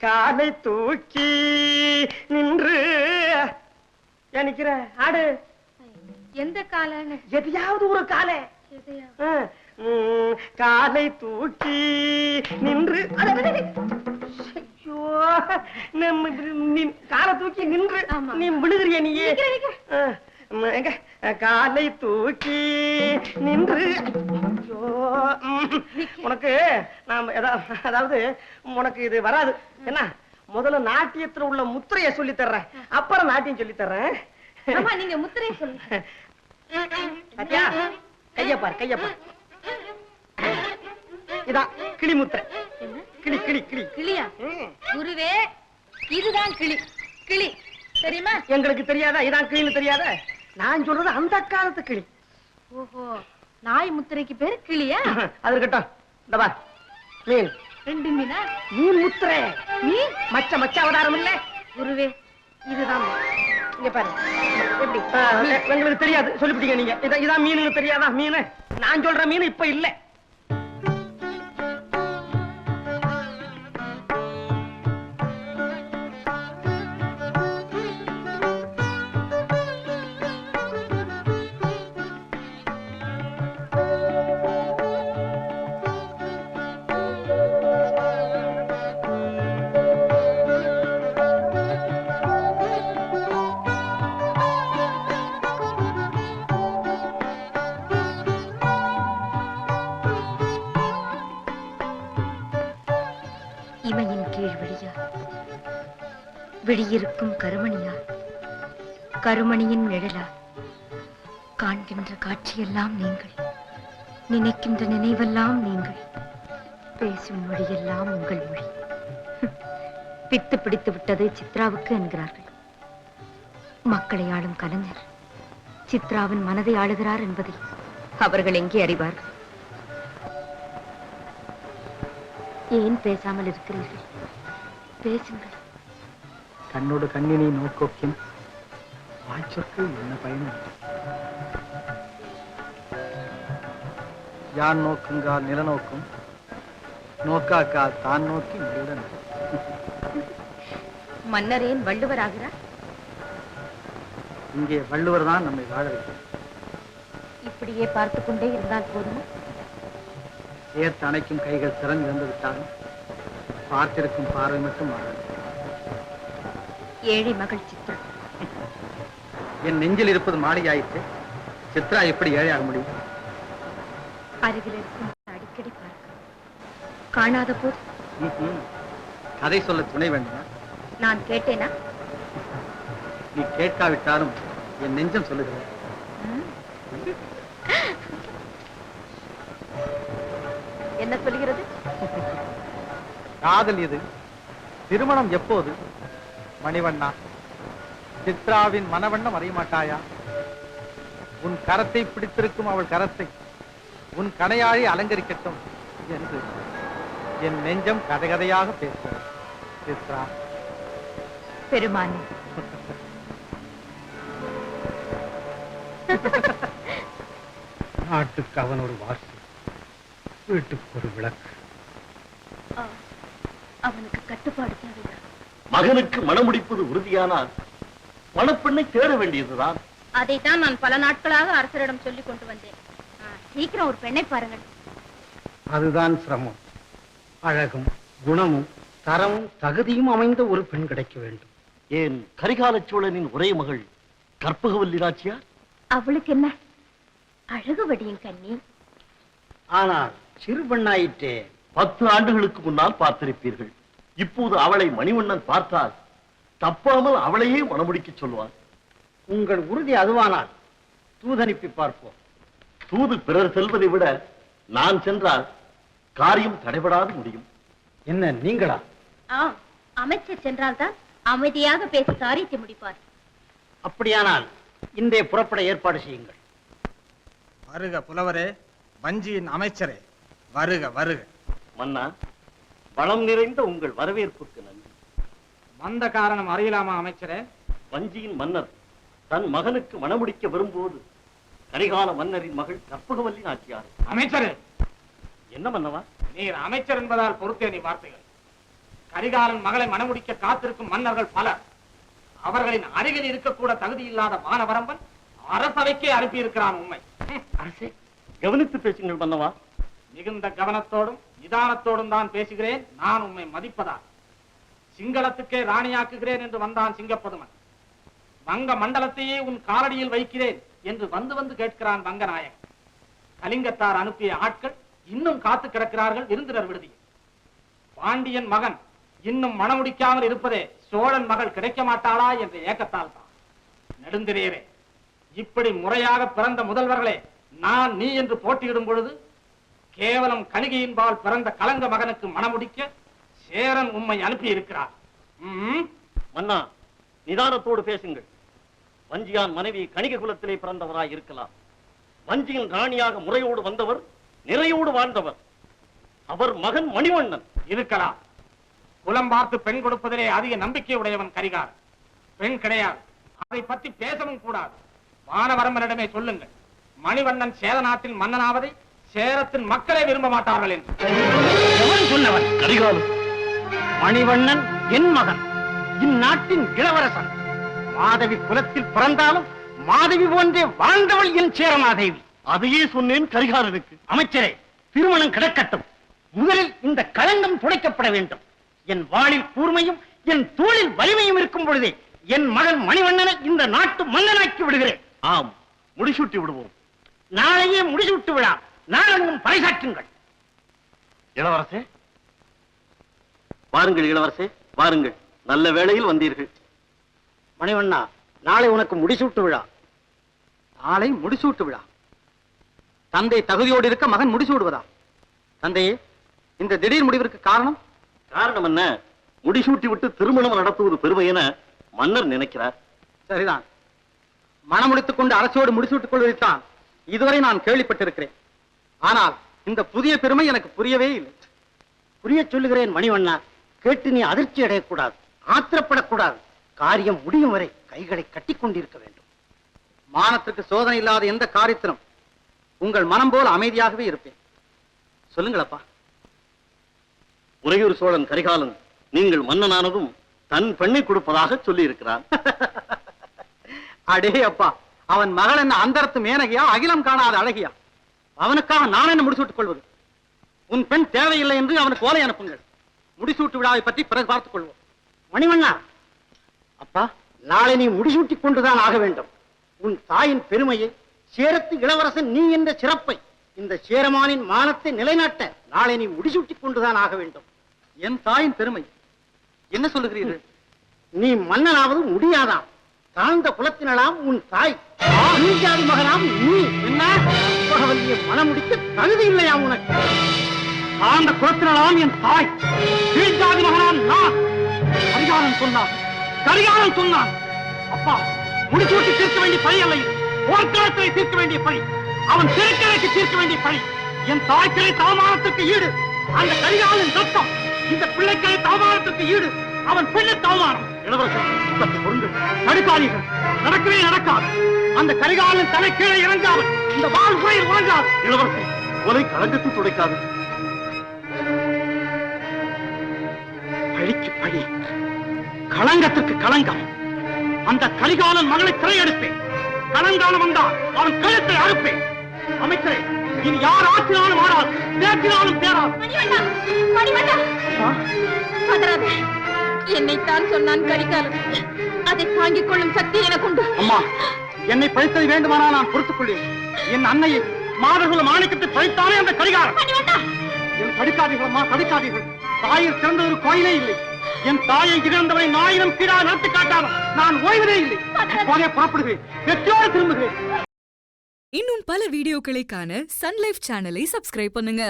காலை தூக்கி நின்று நிக்கிற ஆடு. எந்த காலன்னு? எதையாவது ஒரு காலை. காலை தூக்கி நின்று காலை தூக்கி நின்று நீ விழுகிறிய நீயே. எங்க காலை தூக்கி நின்று. உனக்கு நான் அதாவது உனக்கு இது வராது என்ன? முதல்ல நாட்டியத்துல உள்ள முத்திரைய சொல்லி தர்றேன், அப்புறம் நாட்டியம் சொல்லி தர்றேன். நீங்க முத்திரைய சொல்லுங்க. கையப்பார் கையப்பார். இதான் கிளி முத்திரை. கிளி கிளி கிளி. கிளியா? குருவே, இதுதான் கிளி. கிளி தெரியுமா? எங்களுக்கு தெரியாதா? இதான் கிளின்னு தெரியாத? நான் சொல்றது அந்த காலத்து கிளி. ஓஹோ, நாய் முத்திரைக்கு பேரு கிளியா? அது இருக்கட்டும். இந்த பார் மீன். 2 மீனா? மீன் முத்திரை. மீன் மச்ச அவதாரம் இல்ல குருவே, இதுதான். இங்க பாரு எப்படி. எங்களுக்கு தெரியாது சொல்லிவிட்டீங்க நீங்க. இதான் மீன் தெரியாதா? மீன் நான் சொல்ற மீன் இப்ப இல்ல. இமையின் கீழ் விழியா, விழியிருக்கும் கருமணியா, கருமணியின் நிழலா, காண்கின்ற காட்சியெல்லாம் நீங்கள், நினைக்கின்ற நினைவெல்லாம் நீங்கள், பேசும் மொழியெல்லாம் உங்கள் மொழி. பித்து பிடித்து விட்டது சித்ராவுக்கு என்கிறார்கள். மக்களை ஆளும் கலைஞர் சித்ராவின் மனதை ஆளுகிறார் என்பதை அவர்கள் எங்கே அறிவார்கள்? ஏன் பேசாமல் இருக்கிறீர்கள்? பேசுங்கள். கண்ணோடு கண்ணினை நோக்கோக்கின் வாய்ச்சொற்கு என்ன பயனும்? யான் நோக்குங்கால் நிலநோக்கும், நோக்காக்கால் தான் நோக்கி முடிவுடன். மன்னர் ஏன் வள்ளுவர் ஆகிறார்? இங்கே வள்ளுவர் தான் நம்மை வாழ வைக்கிறார். இப்படியே பார்த்து கொண்டே இருந்தால் போதுமா? ஏற்று அணைக்கும் கைகள் திறந்து இருந்து விட்டாலும் பார்த்திருக்கும் பார்வை மட்டும் மாறாது. ஏழை மகள் சித்ரா. என் நெஞ்சில் இருப்பது மாளிகையாயிற்று. சித்ரா எப்படி ஏழையாக முடியும்? அருகில் இருக்கும் அடிக்கடி பார்க்க காணாத போது கதை சொல்ல துணை வேண்டுமா? நான் கேட்டேனா? நீ கேட்காவிட்டாலும் என் நெஞ்சம் சொல்லுகிறேன். என்ன சொல்கிறது? காதல் இது, திருமணம் எப்போது? மணிவண்ணா, சித்ராவின் மனவண்ணம் அறிய மாட்டாயா? உன் கரத்தை பிடித்திருக்கும் அவள் கரத்தை உன் கணையாழி அலங்கரிக்கட்டும் என்று என் நெஞ்சம் கதைகதையாக பேசுகிறது. சித்ரா பெருமானே, நாட்டுக்கு அவன் ஒரு வாசி, வீட்டுக்கு ஒரு விளக்கு. அவனுக்கு கட்டுப்பாடு தேவைதான். மகனுக்கு மணமுடிப்பது உறுதியானால் மணப்பெண்ணை தேட வேண்டியதுதான். அதைத்தான் நான் பல நாட்களாக அரசரிடம் சொல்லிக் கொண்டு வந்தேன். சீக்கிரம் ஒரு பெண்ணை பாருங்கள். அதுதான் சிரமம். அழகும் குணமும் தரமும் தகுதியும் அமைந்த ஒரு பெண் கிடைக்க வேண்டும். ஏன் கரிகால சோழனின் ஒரே மகள் கற்பகவல்லி நாச்சியார்? அவளுக்கு என்ன அழகு வடியும் கண்ணி. ஆனால் சிறு பெண்ணாயிற்றே. 10 ஆண்டுகளுக்கு முன்னால் பார்த்திருப்பீர்கள். இப்போது அவளை மணிவண்ணன் பார்த்தால் தப்பாமல் அவளையே மணமுடிக்க சொல்வார். உங்கள் உறுதி அதுவானால் தூதனுப்பி பார்ப்போம். தூது பிறர் செல்வதை விட நான் சென்றால் காரியம் தடைபடாது முடியும். என்ன நீங்களா? அமைச்சர் சென்றால்தான் அமைதியாக பேசி காரியத்தை முடிப்பார். அப்படியானால் இன்றே புறப்பட ஏற்பாடு செய்யுங்கள். வருக புலவரே, வஞ்சியின் அமைச்சரே, வருக வருக. மன்னா, வளம் நிறைந்த உங்கள் வரவேற்புக்கு நன்றி. வந்த காரணம் அறியலாமா அமைச்சரே? வஞ்சியின் மன்னர் தன் மகனுக்கு மணமுடிக்க வரும்போது கரிகால மன்னரின் மகள் கற்பகவல்லி நாச்சியார். அமைச்சரே, என்ன மன்னவா? நீர் அமைச்சர் என்பதால் பொறுத்தே நீ வார்த்தைகள். கரிகாலன் மகளை மணமுடிக்க காத்திருக்கும் மன்னர்கள் பலர். அவர்களின் அருகில் இருக்கக்கூட தகுதி இல்லாத வானவரம்பன் அரசவைக்கே அனுப்பியிருக்கிறான். உண்மை. அரசே, கவனித்து பேசுங்கள் மன்னவா. மிகுந்த கவனத்தோடும் நிதானத்தோடும் தான் பேசுகிறேன். நான் உண்மை மதிப்பதா சிங்களத்துக்கே ராணியாக்குகிறேன் என்று வந்தான் சிங்கப்பதுமன். வங்க மண்டலத்தையே உன் காலடியில் வைக்கிறேன் என்று வந்து வந்து கேட்கிறான் வங்கநாயகன். கலிங்கத்தார் அனுப்பிய ஆட்கள் இன்னும் காத்து கிடக்கிறார்கள் விருந்தினர் விடுதியில். பாண்டியன் மகன் இன்னும் மணமுடிக்காமல் இருப்பதே சோழன் மகள் கிடைக்க மாட்டாளா என்ற ஏக்கத்தால் தான். நெடுந்திரையரே, இப்படி முறையாக பிறந்த முதல்வர்களே நான் நீ என்று போட்டியிடும் பொழுது கேவலம் கணிகையின்பால் பிறந்த கலங்க மகனுக்கு மணமுடிக்க சேரன் உம்மை அனுப்பி இருக்கிறார். மன்னா, நிதானத்தோடு பேசுங்கள். வஞ்சியான் மனைவி கணிக குலத்திலே பிறந்தவராய் இருக்கலாம். வஞ்சியின் ராணியாக முறையோடு வந்தவர், நிறையோடு வாழ்ந்தவர். அவர் மகன் மணிவண்ணன் இருக்கலாம். குலம் பார்த்து பெண் கொடுப்பதிலே அதிக நம்பிக்கை உடையவன் கரிகாலன். பெண் கிடையாது, அதை பற்றி பேசவும் கூடாது. வானவரம்பனிடமே சொல்லுங்கள், மணிவண்ணன் சேர நாட்டின் மன்னனாவதை சேரத்தின் மக்களே விரும்ப மாட்டார்கள் என்று. எவன் சொன்னவன்? கரிகாலன். மணிவண்ணன் என் மகன், இந்நாட்டின் இளவரசன். மாதவி குலத்தில் பிறந்தாலும் மாதவி போன்றே வாழ்ந்தவள் என் சேரமாதேவி. அதையே சொன்னேன் கரிகாலனுக்கு. அமைச்சரே, திருமணம் கிடக்கட்டும். முதலில் இந்த களங்கம் துடைக்கப்பட வேண்டும். என் வாளில் கூர்மையும் என் தோளில் வலிமையும் இருக்கும் பொழுதே என் மகன் மணிவண்ணனை இந்த நாட்டு மன்னனாக்கி விடுகிறேன். ஆம், முடிசூட்டி விடுவோம். நாளையே முடிசூட்டு விழா. நாளெங்கும் பறைசாற்றுங்கள். இளவரசே வாருங்கள், இளவரசே வாருங்கள். நல்ல வேளையில் வந்தீர்கள். மணிவண்ணா, நாளை உனக்கு முடிசூட்டு விழா. நாளை முடிசூட்டு விழா. தந்தை தகுதியோடு இருக்க மகன் முடிசூடுவதா? தந்தையே, இந்த திடீர் முடிவிற்கு காரணம்? காரணம் என்ன? முடிசூட்டி விட்டு திருமணம் நடத்துவது பெருமை என மன்னர் நினைக்கிறார். சரிதான். மனமுடித்துக் கொண்டு அரசோடு முடிசூட்டுக் கொள்வதைத்தான் இதுவரை நான் கேள்விப்பட்டிருக்கிறேன். ஆனால் இந்த புதிய பெருமை எனக்கு புரியவே இல்லை. புரிய சொல்லுகிறேன் மணிவண்ணா. கேட்டு நீ அதிர்ச்சி அடையக்கூடாது, ஆத்திரப்படக்கூடாது. காரியம் முடியும் வரை கைகளை கட்டிக் கொண்டிருக்க வேண்டும். மானத்திற்கு சோதனை இல்லாத எந்த காரியத்திலும் உங்கள் மனம் போல அமைதியாகவே இருப்பேன். சொல்லுங்களப்பா. உறையூர் சோழன் கரிகாலன் நீங்கள் மன்னனானதும் தன் பெண்ணை கொடுப்பதாக சொல்லி இருக்கிறான். அடே அப்பா, அவன் மகள் என்ன அந்தரத்து மேனகையா, அகிலம் காணாத அழகியா? அவனுக்காக நான் என்ன முடிசூட்டுக் கொள்வது? உன் பெண் தேவையில்லை என்று அவனுக்கு ஓலை அனுப்புங்கள். முடிசூட்டு விழாவை பற்றி பிறகு பார்த்துக் கொள்வோம். மணிவண்ணா, அப்பா, நாளை நீ முடிசூட்டிக் கொண்டுதான் ஆக வேண்டும். உன் தாயின் பெருமையை, சேரத்து இளவரசன் நீ என்ற சிறப்பை, இந்த சேரமானின் மானத்தை நிலைநாட்ட நாளை நீ முடிசூட்டிக் கொண்டுதான் ஆக வேண்டும். என் தாயின் பெருமை என்ன சொல்லுகிறீர்கள்? நீ மன்னனாவது முடியாதாம். தாழ்ந்த குலத்தினலாம் உன் தாய், ஜாதி மகனாம் நீ. என்ன பகவல்லிய மனமுடிக்க தகுதி இல்லையாம் உனக்கு? தாழ்ந்த குலத்தினலாம் என் தாய், ஜாதி மகனாம் நான். கரிகாலன் சொன்னான், கரிகாலன் சொன்னான். அப்பா, முடிசூட்டி தீர்க்க வேண்டிய பழி அல்ல இது. போர்க்களத்தை தீர்க்க வேண்டிய பழி, அவன் திருக்கரைக்கு தீர்க்க வேண்டிய பழி. என் தாய்க்கிளை தவமானத்துக்கு ஈடு அந்த கரிகாலன் ரத்தம். இந்த பிள்ளைக்கிளை தவமானத்துக்கு ஈடு அவன் பிள்ளை தவமானம். தடுக்காதீர்கள், நடக்கவே நடக்காது. அந்த கரிகாலன் தலை கீழே இறங்காது, இந்த வாழ் உயிர் உறங்காது. இளவரசே, கொலை களங்கத்தை துடைக்காது. பழிக்கு பழி, களங்கத்திற்கு களங்கம். அந்த கரிகாலன் மகளை சிறையெடுப்பேன். களங்காலம் வந்தால் அவன் கழுத்தை அறுப்பேன். அமைச்சரே, இனி யார் ஆற்றினாலும் ஆடாது, தேற்றினாலும் தேராது. மணிவண்ணா, மணிவண்ணா, பதறாதே. என்னைத்தான் சொன்னான் கரிகாலன். அதை தாங்கிக் கொள்ளும் சக்தி எனக்குண்டு. அம்மா, என்னை பழித்தது வேண்டுமானால் நான் பொறுத்துக் கொள்வேன். என் அன்னையை மாதகுல மாணிக்கத்தை பழித்தானே அந்த கரிகாலன். என் தடுக்காதீர்கள் அம்மா, தடுக்காதீர்கள். தாயில் சிறந்த ஒரு கோயிலே இல்லை. என் தாயை இழந்தவரை 1000 கீழா நடத்தி காட்டாமல் நான் ஓய்வதே இல்லை. இப்போதே புறப்படுகிறேன், வெற்றியோடு திரும்புகிறேன். இன்னும் பல வீடியோக்களை காண சன் லைஃப் சேனலை சப்ஸ்கிரைப் பண்ணுங்க.